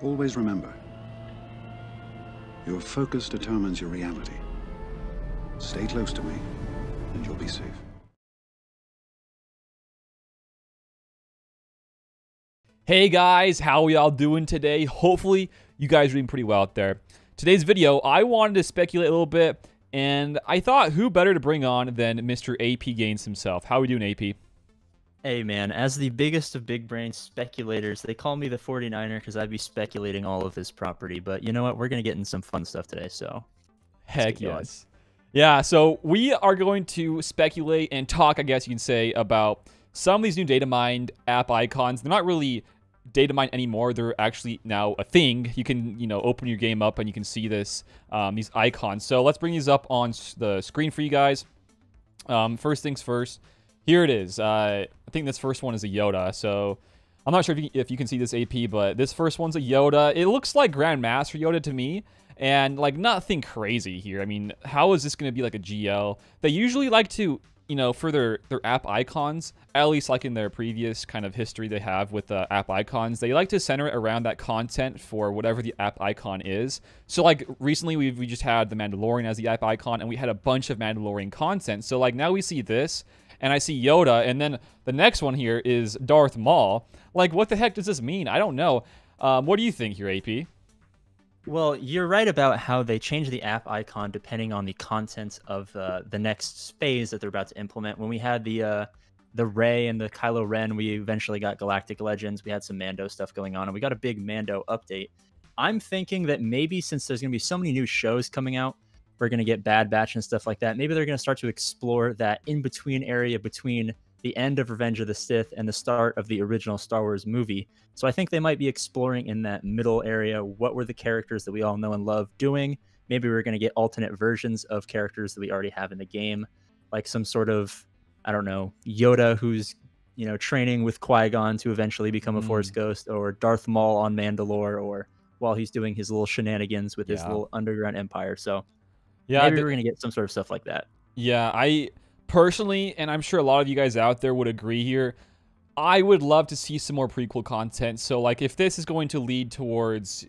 Always remember, your focus determines your reality. Stay close to me, and you'll be safe. Hey guys, how are y'all doing today? Hopefully you guys are doing pretty well out there. Today's video, I wanted to speculate a little bit, and I thought who better to bring on than Mr. AP Gaines himself. How are we doing, AP? Hey man, as the biggest of big brain speculators, they call me the 49er because I'd be speculating all of this property, but you know what? We're going to get in some fun stuff today, so heck yes. Yeah, so we are going to speculate and talk, I guess you can say, about some of these new data mined app icons. They're not really data mined anymore. They're actually now a thing. You can, open your game up and you can see this, these icons. So let's bring these up on the screen for you guys. First things first. Here it is. I think this first one is a Yoda. So I'm not sure if you can see this, AP, but this first one's a Yoda. It looks like Grandmaster Yoda to me. And like nothing crazy here. I mean, how is this going to be like a GL? They usually like to, for their app icons, at least like in their previous kind of history they have with app icons, they like to center it around that content for whatever the app icon is. So like recently we just had the Mandalorian as the app icon, and we had a bunch of Mandalorian content. So like now we see this, and I see Yoda, and then the next one here is Darth Maul. Like, what the heck does this mean? I don't know. What do you think here, AP? Well, you're right about how they change the app icon depending on the content of the next phase that they're about to implement. When we had the Rey and the Kylo Ren, we eventually got Galactic Legends. We had some Mando stuff going on, and we got a big Mando update. I'm thinking that maybe since there's going to be so many new shows coming out, we're going to get Bad Batch and stuff like that. Maybe they're going to start to explore that in-between area between the end of Revenge of the Sith and the start of the original Star Wars movie. So I think they might be exploring in that middle area. What were the characters that we all know and love doing? Maybe we're going to get alternate versions of characters that we already have in the game, like some sort of, I don't know, Yoda who's, training with Qui-Gon to eventually become a Force Ghost, or Darth Maul on Mandalore, or while he's doing his little shenanigans with his little underground empire. So yeah, maybe we're going to get some sort of stuff like that. Yeah, I personally, and I'm sure a lot of you guys out there would agree here, I would love to see some more prequel content. So like if this is going to lead towards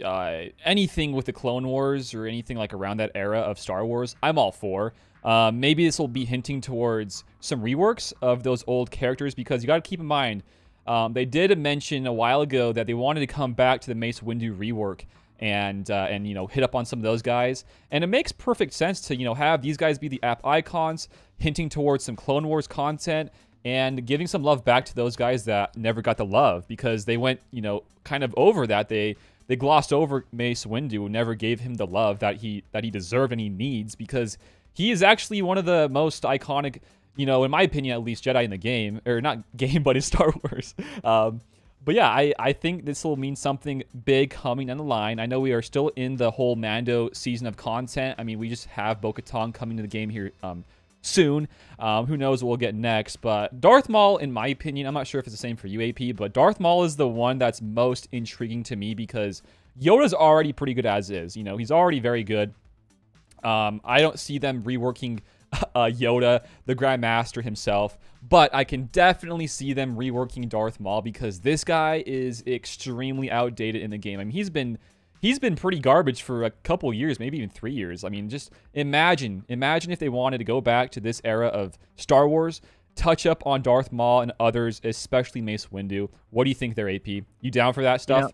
anything with the Clone Wars or anything like around that era of Star Wars, I'm all for. Maybe this will be hinting towards some reworks of those old characters, because you got to keep in mind, they did mention a while ago that they wanted to come back to the Mace Windu rework and hit up on some of those guys. And it makes perfect sense to, have these guys be the app icons, hinting towards some Clone Wars content, and giving some love back to those guys that never got the love, because they went, kind of over that. They glossed over Mace Windu, never gave him the love that he deserved and he needs, because he is actually one of the most iconic, in my opinion at least, Jedi in the game, or not game, but in Star Wars. But yeah, I think this will mean something big coming down the line. I know we are still in the whole Mando season of content. I mean, we just have Bo-Katan coming to the game here soon. Who knows what we'll get next. But Darth Maul, in my opinion, I'm not sure if it's the same for you, AP, but Darth Maul is the one that's most intriguing to me, because Yoda's already pretty good as is. He's already very good. I don't see them reworking Yoda, the Grandmaster himself, but I can definitely see them reworking Darth Maul, because this guy is extremely outdated in the game. I mean, he's been pretty garbage for a couple years, maybe even 3 years. I mean, just imagine if they wanted to go back to this era of Star Wars, touch up on Darth Maul and others, especially Mace Windu. What do you think there, AP? You down for that stuff?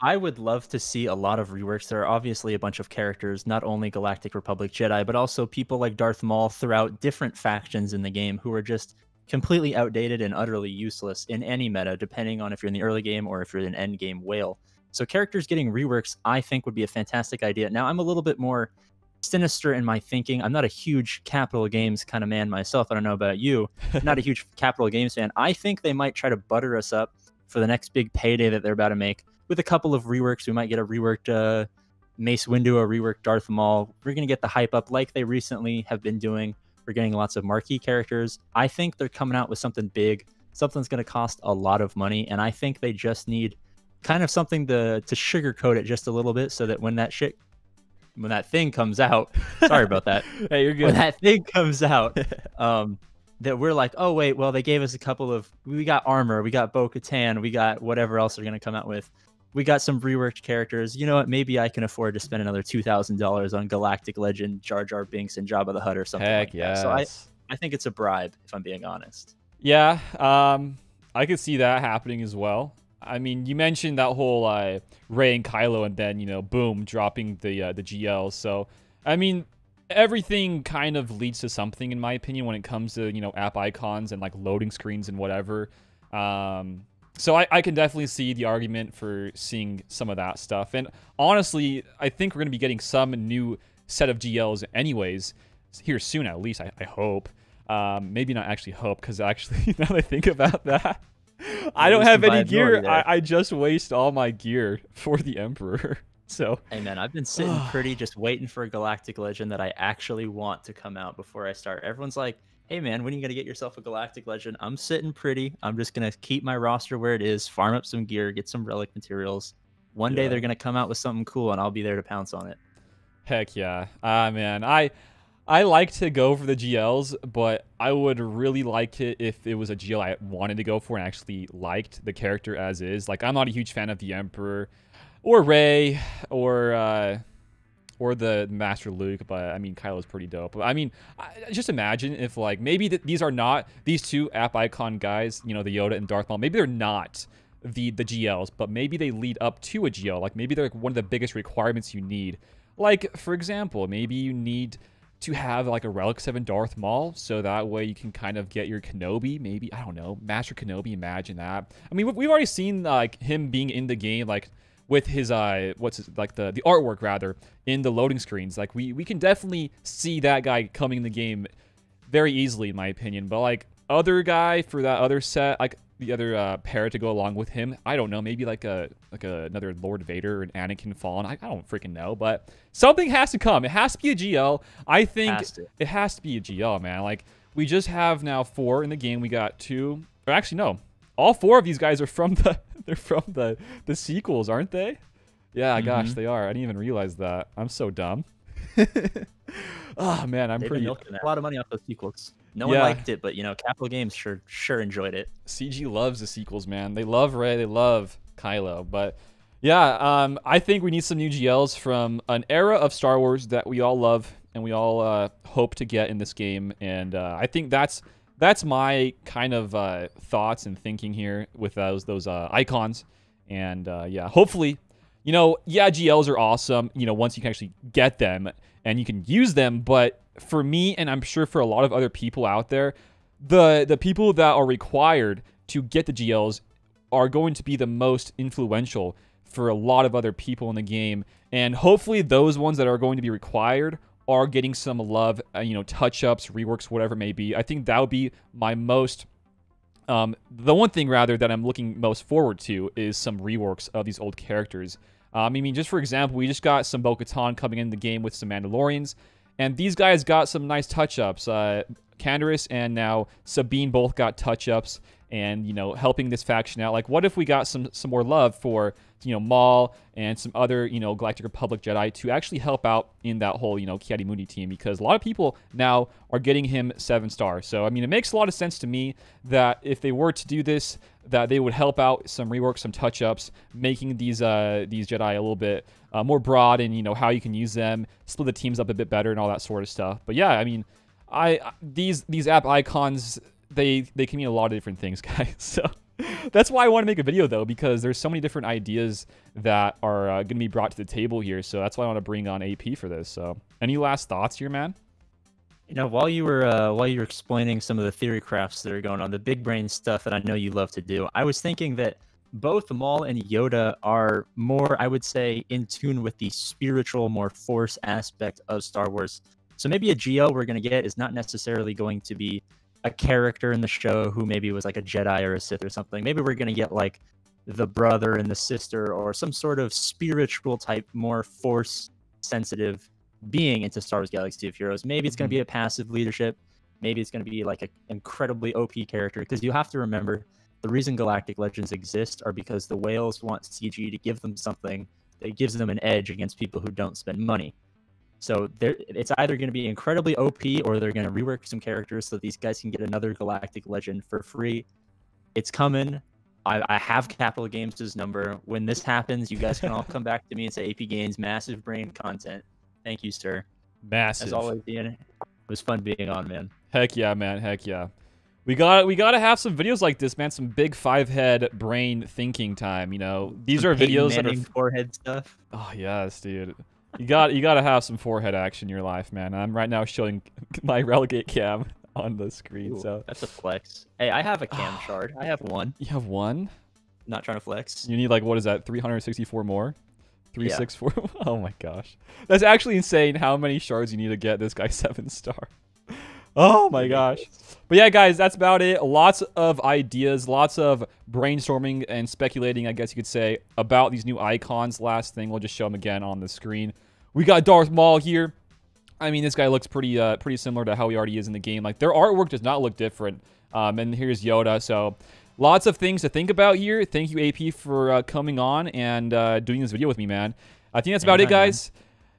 I would love to see a lot of reworks. There are obviously a bunch of characters, not only Galactic Republic Jedi, but also people like Darth Maul throughout different factions in the game who are just completely outdated and utterly useless in any meta, depending on if you're in the early game or if you're an end game whale. So characters getting reworks, I think, would be a fantastic idea. Now, I'm a little bit more sinister in my thinking. I'm not a huge Capital Games kind of man myself. I don't know about you. Not a huge Capital Games fan. I think they might try to butter us up for the next big payday that they're about to make with a couple of reworks. We might get a reworked Mace Windu, a reworked Darth Maul. We're going to get the hype up like they recently have been doing. We're getting lots of marquee characters. I think they're coming out with something big. Something's going to cost a lot of money, and I think they just need kind of something to sugarcoat it just a little bit, so that when that thing comes out, sorry about that. Hey, you're good. When that thing comes out, that we're like, oh wait, well they gave us we got armor, we got Bo-Katan, we got whatever else they're gonna come out with. we got some reworked characters. You know what? Maybe I can afford to spend another $2,000 on Galactic Legend, Jar Jar Binks, and Jabba the Hutt or something Heck like yes. that. So I think it's a bribe, if I'm being honest. Yeah, I could see that happening as well. I mean, you mentioned that whole Rey and Kylo, and then boom, dropping the GL. So, I mean, everything kind of leads to something, in my opinion, when it comes to app icons and like loading screens and whatever. So I can definitely see the argument for seeing some of that stuff. And honestly, I think we're going to be getting some new set of GLs anyways, here soon at least, I hope. Maybe not actually hope, because actually, now that I think about that, I don't have any gear. I just waste all my gear for the Emperor. So hey man, I've been sitting pretty just waiting for a Galactic Legend that I actually want to come out before I start. Everyone's like, hey man, when are you gonna get yourself a Galactic Legend? I'm sitting pretty. I'm just gonna keep my roster where it is, farm up some gear, get some relic materials. One day they're gonna come out with something cool, and I'll be there to pounce on it. Heck yeah. Man, I like to go for the GLs, but I would really like it if it was a GL I wanted to go for and actually liked the character as is. Like, I'm not a huge fan of the Emperor or Rey or the Master Luke, but I mean, Kylo's pretty dope. But I mean, just imagine if like maybe these are not these two app icon guys, the Yoda and Darth Maul. Maybe they're not the GLs, but maybe they lead up to a GL. Like maybe they're like one of the biggest requirements you need. Like for example, maybe you need to have like a Relic 7 Darth Maul, so that way you can kind of get your Kenobi, maybe, I don't know, Master Kenobi, imagine that. I mean, we've already seen like him being in the game, like with his the artwork rather, in the loading screens. Like we can definitely see that guy coming in the game very easily, in my opinion. But like other guy for that other set, like the other pair to go along with him, I don't know, maybe like another Lord Vader or an Anakin Fallen. I don't freaking know, but something has to come. It has to be a GL. I think it has to be a GL, man. Like we just have now 4 in the game. We got 2, or actually no, all 4 of these guys are from the sequels, aren't they? Yeah, gosh, they are. I didn't even realize that. I'm so dumb. Oh man, I'm pretty milking a lot of money off those sequels. No one liked it, but Capital Games sure enjoyed it. CG loves the sequels, man. They love Rey, they love Kylo. But yeah, I think we need some new GLs from an era of Star Wars that we all love and we all hope to get in this game. And I think that's my kind of thoughts and thinking here with those icons. And yeah, hopefully, GLs are awesome, once you can actually get them and you can use them. But for me, and I'm sure for a lot of other people out there, the people that are required to get the GLs are going to be the most influential for a lot of other people in the game. And hopefully those ones that are going to be required are getting some love, touch-ups, reworks, whatever it may be. I think that would be my most... the one thing, rather, that I'm looking most forward to is some reworks of these old characters. I mean, just for example, we just got some Bo-Katan coming in the game with some Mandalorians, and these guys got some nice touch-ups. Canderous and now Sabine both got touch-ups and, helping this faction out. Like, what if we got some more love for, Maul and some other, Galactic Republic Jedi to actually help out in that whole, Ki-Adi-Mundi team? Because a lot of people now are getting him 7-star. So, I mean, it makes a lot of sense to me that if they were to do this, that they would help out some rework, some touch-ups, making these Jedi a little bit more broad and, how you can use them, split the teams up a bit better and all that sort of stuff. But yeah, I mean, these app icons, they can mean a lot of different things, guys. So that's why I want to make a video, though, because there's so many different ideas that are going to be brought to the table here. So that's why I want to bring on AP for this. So any last thoughts here, man? While you were explaining some of the theory crafts that are going on, the big brain stuff that I know you love to do, I was thinking that both Maul and Yoda are more, I would say, in tune with the spiritual, more Force aspect of Star Wars. So maybe a GL we're going to get is not necessarily going to be a character in the show who maybe was like a Jedi or a Sith or something. Maybe we're going to get like the brother and the sister or some sort of spiritual type, more Force sensitive being into Star Wars Galaxy of Heroes. Maybe it's going to be a passive leadership. Maybe it's going to be like an incredibly OP character, because you have to remember the reason Galactic Legends exist are because the whales want CG to give them something that gives them an edge against people who don't spend money. So it's either going to be incredibly OP or they're going to rework some characters so these guys can get another Galactic Legend for free. It's coming. I have Capital Games' number. When this happens, you guys can all come back to me and say AP Games, massive brain content. Thank you, sir. Massive. As always, Ian, it was fun being on, man. Heck yeah, man. Heck yeah. We gotta have some videos like this, man. Some big 5-head brain thinking time. You know, these are videos that are forehead stuff. Oh yes, dude. You gotta have some forehead action in your life, man. I'm right now showing my relegate cam on the screen. Ooh, so that's a flex. Hey, I have a cam shard. I have one. You have one? Not trying to flex. You need like, what is that? 364 more? 364. Yeah. Oh my gosh, that's actually insane. How many shards you need to get this guy 7-star? Oh my gosh. But yeah, guys, that's about it. Lots of ideas, lots of brainstorming and speculating, I guess you could say, about these new icons. Last thing, we'll just show them again on the screen. We got Darth Maul here. I mean, this guy looks pretty similar to how he already is in the game. Like, their artwork does not look different. And here's Yoda. So lots of things to think about here. Thank you, AP, for coming on and doing this video with me, man. I think that's about it, guys.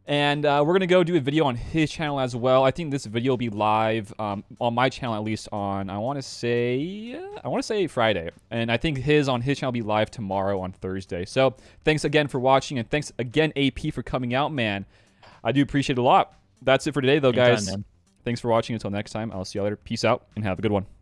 And we're going to go do a video on his channel as well. I think this video will be live on my channel, at least on, I want to say Friday. And I think on his channel will be live tomorrow on Thursday. So thanks again for watching. And thanks again, AP, for coming out, man. I do appreciate it a lot. That's it for today, though, guys. Thanks for watching. Until next time, I'll see you later. Peace out and have a good one.